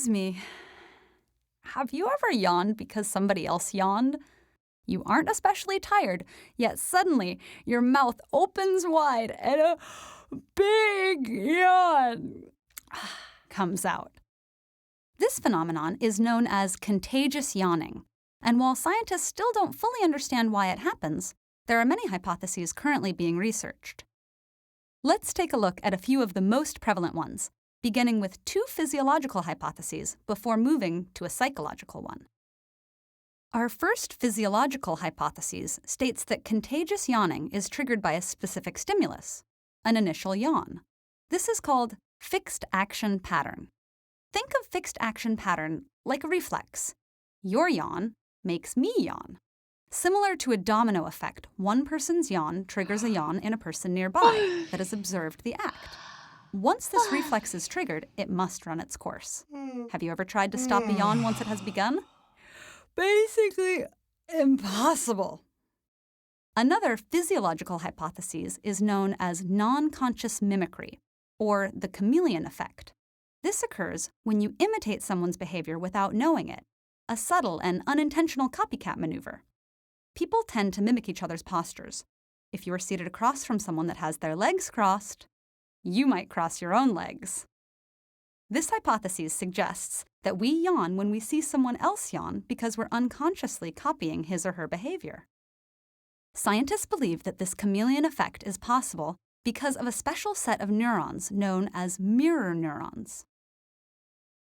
Excuse me, have you ever yawned because somebody else yawned? You aren't especially tired, yet suddenly your mouth opens wide and a big yawn comes out. This phenomenon is known as contagious yawning, and while scientists still don't fully understand why it happens, there are many hypotheses currently being researched. Let's take a look at a few of the most prevalent ones, beginning with 2 physiological hypotheses before moving to a psychological one. Our first physiological hypothesis states that contagious yawning is triggered by a specific stimulus, an initial yawn. This is called fixed action pattern. Think of fixed action pattern like a reflex. Your yawn makes me yawn. Similar to a domino effect, one person's yawn triggers a yawn in a person nearby that has observed the act. Once this reflex is triggered, it must run its course. Have you ever tried to stop a yawn once it has begun? Basically impossible. Another physiological hypothesis is known as non-conscious mimicry, or the chameleon effect. This occurs when you imitate someone's behavior without knowing it, a subtle and unintentional copycat maneuver. People tend to mimic each other's postures. If you are seated across from someone that has their legs crossed, you might cross your own legs. This hypothesis suggests that we yawn when we see someone else yawn because we're unconsciously copying his or her behavior. Scientists believe that this chameleon effect is possible because of a special set of neurons known as mirror neurons.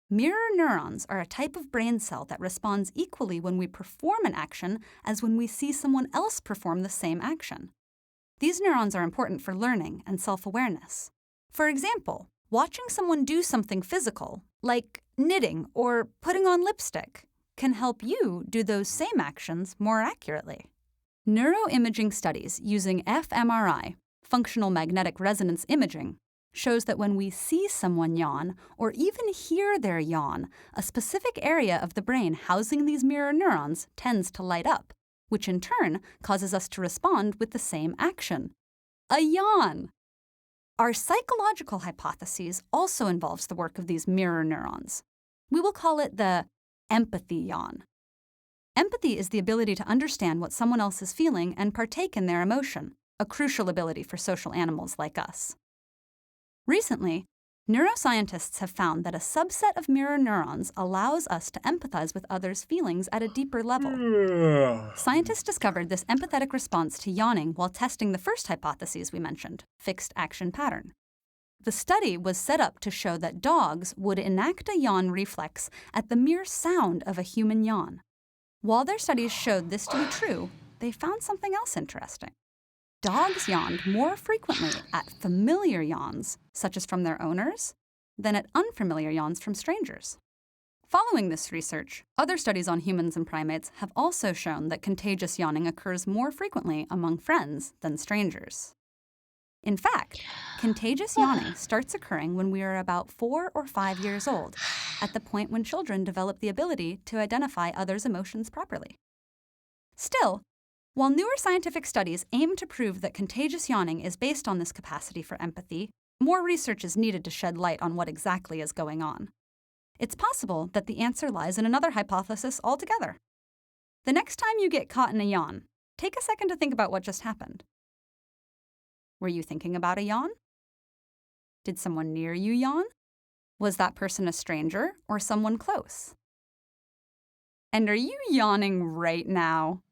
Mirror neurons are a type of brain cell that responds equally when we perform an action as when we see someone else perform the same action. These neurons are important for learning and self-awareness. For example, watching someone do something physical, like knitting or putting on lipstick, can help you do those same actions more accurately. Neuroimaging studies using fMRI, functional magnetic resonance imaging, shows that when we see someone yawn or even hear their yawn, a specific area of the brain housing these mirror neurons tends to light up, which in turn causes us to respond with the same action: a yawn. Our psychological hypothesis also involves the work of these mirror neurons. We will call it the empathy yawn. Empathy is the ability to understand what someone else is feeling and partake in their emotion, a crucial ability for social animals like us. Recently, neuroscientists have found that a subset of mirror neurons allows us to empathize with others' feelings at a deeper level. Scientists discovered this empathetic response to yawning while testing the first hypothesis we mentioned, fixed action pattern. The study was set up to show that dogs would enact a yawn reflex at the mere sound of a human yawn. While their studies showed this to be true, they found something else interesting. Dogs yawned more frequently at familiar yawns, such as from their owners, than at unfamiliar yawns from strangers. Following this research, other studies on humans and primates have also shown that contagious yawning occurs more frequently among friends than strangers. In fact, contagious yawning starts occurring when we are about 4 or 5 years old, at the point when children develop the ability to identify others' emotions properly. Still, while newer scientific studies aim to prove that contagious yawning is based on this capacity for empathy, more research is needed to shed light on what exactly is going on. It's possible that the answer lies in another hypothesis altogether. The next time you get caught in a yawn, take a second to think about what just happened. Were you thinking about a yawn? Did someone near you yawn? Was that person a stranger or someone close? And are you yawning right now?